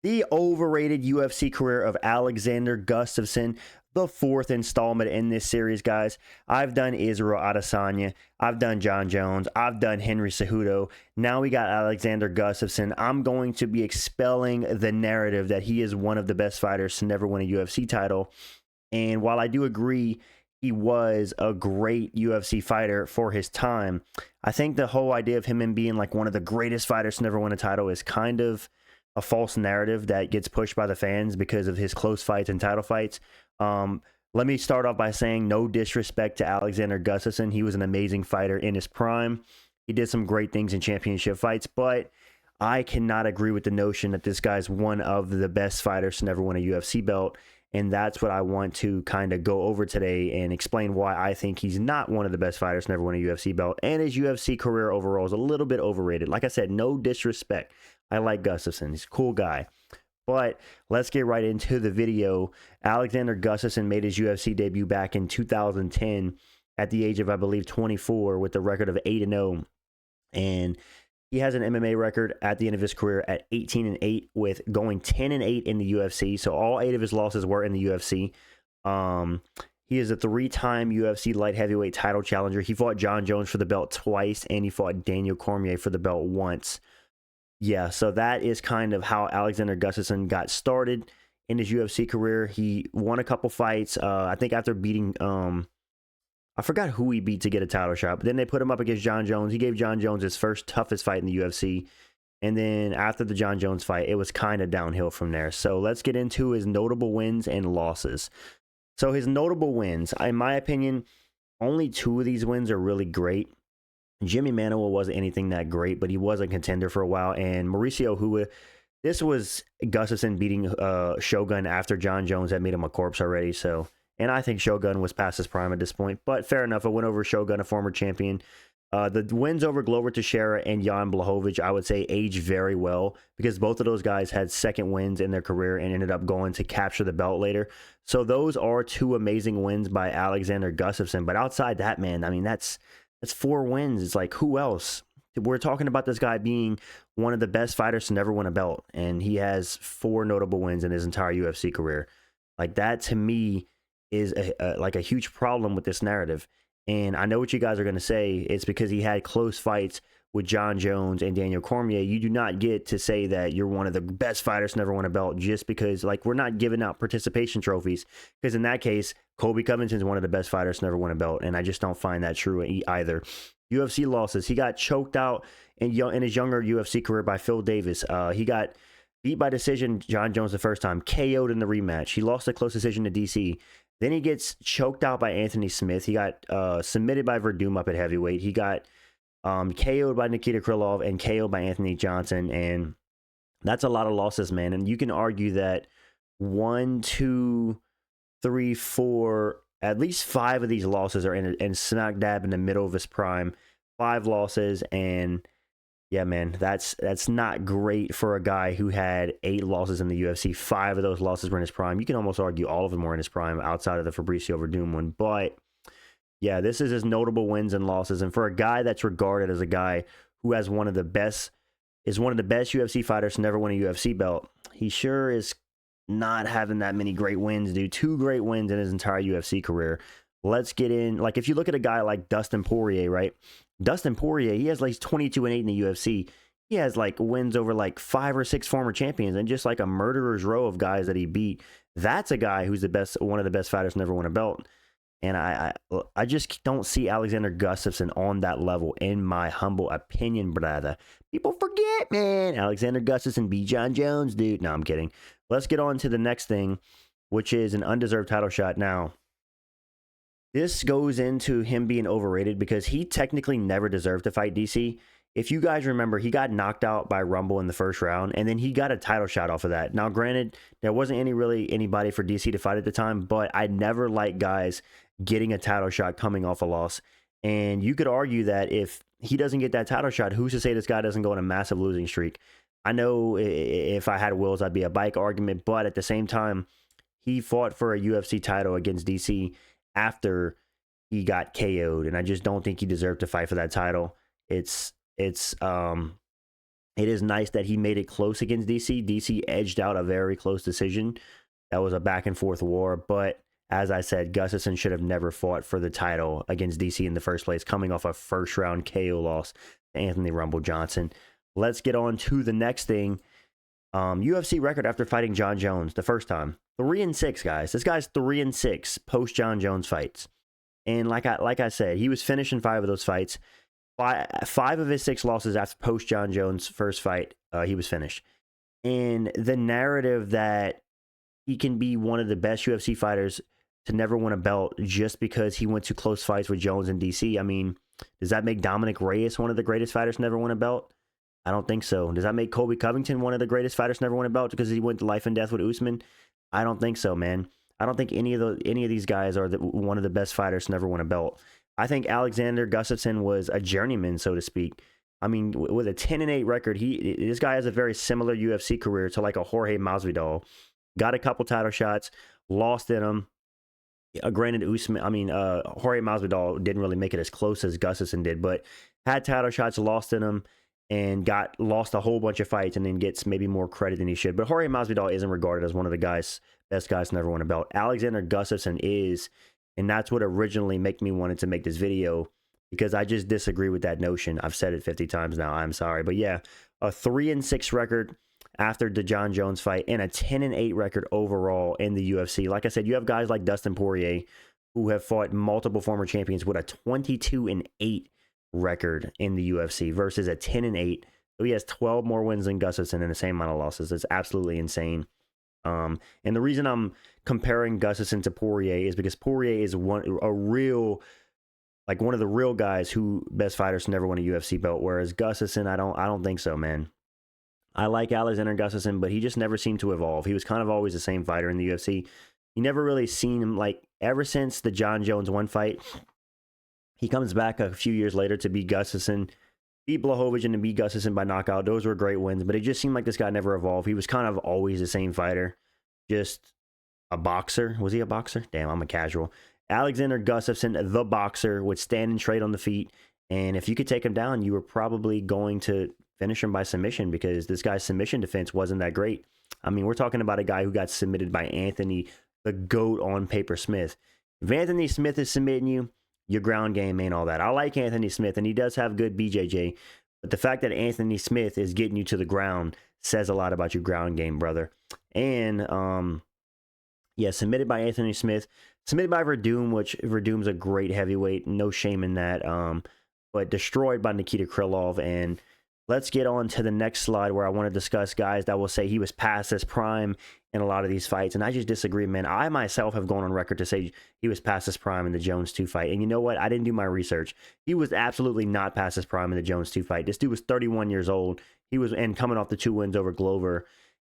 the overrated UFC career of Alexander Gustafsson, the fourth installment in this series, guys. I've done Israel Adesanya, I've done John Jones, I've done Henry Cejudo. Now we got Alexander Gustafsson. I'm going to be expelling the narrative that he is one of the best fighters to never win a UFC title. And while I do agree he was a great UFC fighter for his time, I think the whole idea of him being like one of the greatest fighters to never win a title is kind of a false narrative that gets pushed by the fans because of his close fights and title fights. Let me start off by saying no disrespect to Alexander Gustafsson. He was an amazing fighter in his prime. He did some great things in championship fights, but I cannot agree with the notion that this guy's one of the best fighters to never win a UFC belt. And that's what I want to kind of go over today and explain why I think he's not one of the best fighters to never win a UFC belt. And his UFC career overall is a little bit overrated. Like I said, no disrespect. I like Gustafsson. He's a cool guy. But let's get right into the video. Alexander Gustafsson made his UFC debut back in 2010 at the age of, I believe, 24 with a record of 8-0. And he has an MMA record at the end of his career at 18-8 with going 10-8 in the UFC. So all 8 of his losses were in the UFC. He is a 3-time UFC light heavyweight title challenger. He fought John Jones for the belt twice, and he fought Daniel Cormier for the belt once. Yeah, so that is kind of how Alexander Gustafsson got started in his UFC career. He won a couple fights. I think after beating, I forgot who he beat to get a title shot, but then they put him up against John Jones. He gave John Jones his first toughest fight in the UFC. And then after the John Jones fight, it was kind of downhill from there. So let's get into his notable wins and losses. So his notable wins, in my opinion, only 2 of these wins are really great. Jimmy Manuwa wasn't anything that great, but he was a contender for a while. And Mauricio Hua, this was Gustafsson beating Shogun after John Jones had made him a corpse already. So, and I think Shogun was past his prime at this point. But fair enough, it went over Shogun, a former champion. The wins over Glover Teixeira and Jan Blachowicz, I would say, aged very well because both of those guys had second wins in their career and ended up going to capture the belt later. So those are 2 amazing wins by Alexander Gustafsson. But outside that, man, I mean, that's 4 wins. It's like, who else? We're talking about this guy being one of the best fighters to never win a belt, and he has 4 notable wins in his entire UFC career. Like, that to me is like a huge problem with this narrative. And I know what you guys are going to say. It's because he had close fights with John Jones and Daniel Cormier. You do not get to say that you're one of the best fighters to never win a belt just because, like, we're not giving out participation trophies. Because in that case, Colby Covington's one of the best fighters to never win a belt, and I just don't find that true either. UFC losses. He got choked out in his younger UFC career by Phil Davis. He got beat by decision John Jones the first time, KO'd in the rematch. He lost a close decision to DC. Then he gets choked out by Anthony Smith. He got submitted by Verdum up at heavyweight. He got KO'd by Nikita Krylov and KO'd by Anthony Johnson. And that's a lot of losses, man. And you can argue that 1, 2, 3, 4, at least 5 of these losses are in smack dab in the middle of his prime. 5 losses, and yeah, man, that's not great for a guy who had 8 losses in the UFC. 5 of those losses were in his prime. You can almost argue all of them were in his prime outside of the Fabricio Verdum one. But yeah, this is his notable wins and losses. And for a guy that's regarded as a guy who has one of the best UFC fighters to never win a UFC belt, he sure is not having that many great wins, dude. 2 great wins in his entire UFC career. Let's get in. Like, if you look at a guy like Dustin Poirier, right? Dustin Poirier, he has like 22-8 in the UFC. He has like wins over like 5 or 6 former champions and just like a murderer's row of guys that he beat. That's a guy who's one of the best fighters to never win a belt. And I just don't see Alexander Gustafsson on that level, in my humble opinion, brother. People forget, man. Alexander Gustafsson beat John Jones, dude. No, I'm kidding. Let's get on to the next thing, which is an undeserved title shot. Now, this goes into him being overrated because he technically never deserved to fight DC. If you guys remember, he got knocked out by Rumble in the first round, and then he got a title shot off of that. Now, granted, there wasn't anybody for DC to fight at the time, but I never liked guys getting a title shot coming off a loss. And you could argue that if he doesn't get that title shot, who's to say this guy doesn't go on a massive losing streak? I know if I had wheels, I'd be a bike argument, but at the same time, he fought for a UFC title against DC after he got KO'd, and I just don't think he deserved to fight for that title. It's It is nice that he made it close against DC. DC edged out a very close decision. That was a back and forth war. But as I said, Gustafsson should have never fought for the title against DC in the first place, coming off a first round KO loss to Anthony Rumble Johnson. Let's get on to the next thing. UFC record after fighting Jon Jones the first time. 3-6, guys. This guy's 3-6 post Jon Jones fights. And like I said, he was finishing 5 of those fights. 5 of his 6 losses after post Jon Jones' first fight, he was finished. And the narrative that he can be one of the best UFC fighters to never win a belt just because he went to close fights with Jones and DC. I mean, does that make Dominic Reyes one of the greatest fighters to never win a belt? I don't think so. Does that make Colby Covington one of the greatest fighters to never win a belt because he went to life and death with Usman? I don't think so, man. I don't think any of these guys are one of the best fighters to never win a belt. I think Alexander Gustafsson was a journeyman, so to speak. I mean, with a 10-8 record, this guy has a very similar UFC career to like a Jorge Masvidal. Got a couple title shots, lost in them. Granted, Jorge Masvidal didn't really make it as close as Gustafsson did, but had title shots, lost in them, and lost a whole bunch of fights, and then gets maybe more credit than he should. But Jorge Masvidal isn't regarded as one of the best guys to never win a belt. Alexander Gustafsson is, and that's what originally made me wanted to make this video, because I just disagree with that notion. I've said it 50 times now. I'm sorry, but yeah, a 3-6 record after the Jon Jones fight, and a 10-8 record overall in the UFC. Like I said, you have guys like Dustin Poirier who have fought multiple former champions with a 22-8 record in the UFC versus a 10-8. So he has 12 more wins than Gustafsson and the same amount of losses. It's absolutely insane. And the reason I'm comparing Gustafsson to Poirier is because Poirier is one of the real guys who best fighters to never win a UFC belt, whereas Gustafsson, I don't think so, man. I like Alexander Gustafsson, but he just never seemed to evolve. He was kind of always the same fighter in the UFC. You never really seen him, like, ever since the Jon Jones 1 fight. He comes back a few years later to beat Gustafsson, beat Blachowicz, and to beat Gustafsson by knockout. Those were great wins, but it just seemed like this guy never evolved. He was kind of always the same fighter, just a boxer. Was he a boxer? Damn, I'm a casual. Alexander Gustafsson, the boxer, would stand and trade on the feet, and if you could take him down, you were probably going to finish him by submission, because this guy's submission defense wasn't that great. I mean, we're talking about a guy who got submitted by Anthony, the GOAT on paper, Smith. If Anthony Smith is submitting you, your ground game ain't all that. I like Anthony Smith, and he does have good BJJ, but the fact that Anthony Smith is getting you to the ground says a lot about your ground game, brother. And yeah, submitted by Anthony Smith, submitted by Verdum, which Verdum's a great heavyweight, no shame in that. But destroyed by Nikita Krylov. And let's get on to the next slide, where I want to discuss guys that will say he was past his prime in a lot of these fights. And I just disagree, man. I myself have gone on record to say he was past his prime in the Jones 2 fight. And you know what? I didn't do my research. He was absolutely not past his prime in the Jones 2 fight. This dude was 31 years old. And coming off the 2 wins over Glover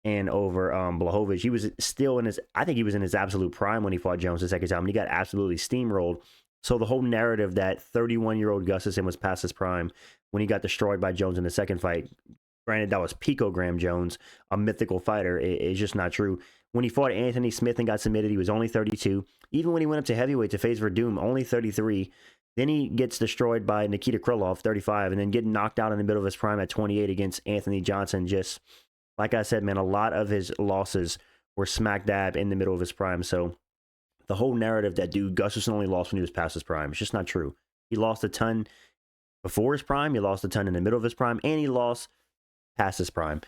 and over Blachowicz. He was still I think he was in his absolute prime when he fought Jones the second time. And he got absolutely steamrolled. So the whole narrative that 31-year-old Gustafsson was past his prime when he got destroyed by Jones in the second fight, granted, that was Picogram Jones, a mythical fighter, it's just not true. When he fought Anthony Smith and got submitted, he was only 32. Even when he went up to heavyweight to face Verdum, only 33. Then he gets destroyed by Nikita Krylov, 35, and then getting knocked out in the middle of his prime at 28 against Anthony Johnson. Just, like I said, man, a lot of his losses were smack dab in the middle of his prime. So the whole narrative that Gustafsson only lost when he was past his prime, it's just not true. He lost a ton before his prime, he lost a ton in the middle of his prime, and he lost past his prime.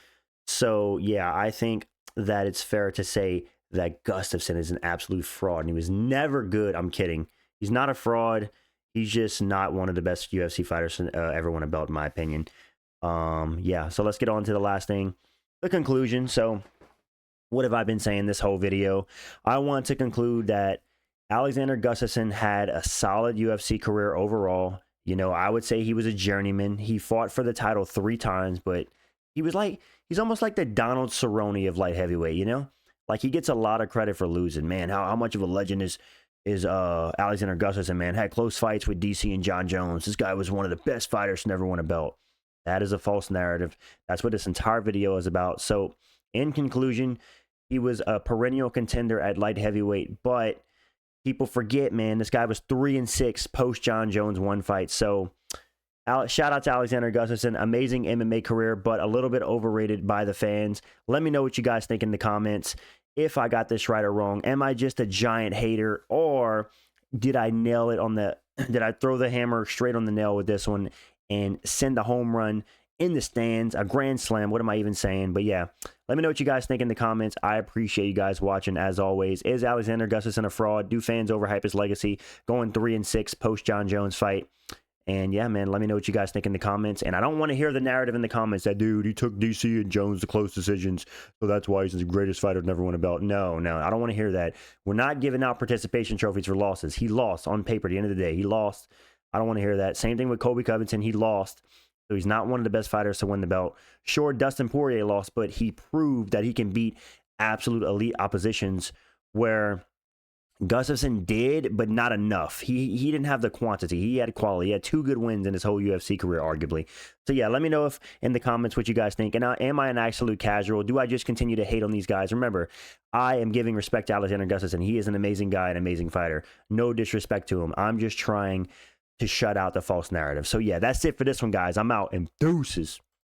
So yeah, I think that it's fair to say that Gustafsson is an absolute fraud, and he was never good. I'm kidding. He's not a fraud. He's just not one of the best UFC fighters to ever win a belt, in my opinion. Yeah, so let's get on to the last thing, the conclusion. So what have I been saying this whole video? I want to conclude that Alexander Gustafsson had a solid UFC career overall. You know, I would say he was a journeyman. He fought for the title 3 times, but he's almost like the Donald Cerrone of light heavyweight, you know? Like, he gets a lot of credit for losing. Man, how much of a legend is Alexander Gustafsson, man? Had close fights with DC and Jon Jones. This guy was one of the best fighters to never win a belt. That is a false narrative. That's what this entire video is about. So, in conclusion, he was a perennial contender at light heavyweight, but people forget, man, this guy was 3-6 post Jon Jones 1 fight. So Shout out to Alexander Gustafsson. Amazing MMA career, but a little bit overrated by the fans. Let me know what you guys think in the comments. If I got this right or wrong, am I just a giant hater, or did I nail it on the, did I throw the hammer straight on the nail with this one and send a home run in the stands, a grand slam? What am I even saying? But yeah, let me know what you guys think in the comments. I appreciate you guys watching as always. Is Alexander Gustafsson a fraud? Do fans overhype his legacy? Going 3-6 post John Jones fight. And yeah, man, let me know what you guys think in the comments. And I don't want to hear the narrative in the comments that, dude, he took DC and Jones to close decisions, so that's why he's the greatest fighter to never win a belt. No, I don't want to hear that. We're not giving out participation trophies for losses. He lost on paper at the end of the day. He lost. I don't want to hear that. Same thing with Colby Covington. He lost. So he's not one of the best fighters to win the belt. Sure, Dustin Poirier lost, but he proved that he can beat absolute elite oppositions, where Gustafsson did, but not enough. He didn't have the quantity. He had quality. He had 2 good wins in his whole UFC career, arguably. So yeah, let me know if in the comments what you guys think. And am I an absolute casual? Do I just continue to hate on these guys? Remember, I am giving respect to Alexander Gustafsson. He is an amazing guy, an amazing fighter. No disrespect to him. I'm just trying to shut out the false narrative. So yeah, that's it for this one, guys. I'm out, and deuces.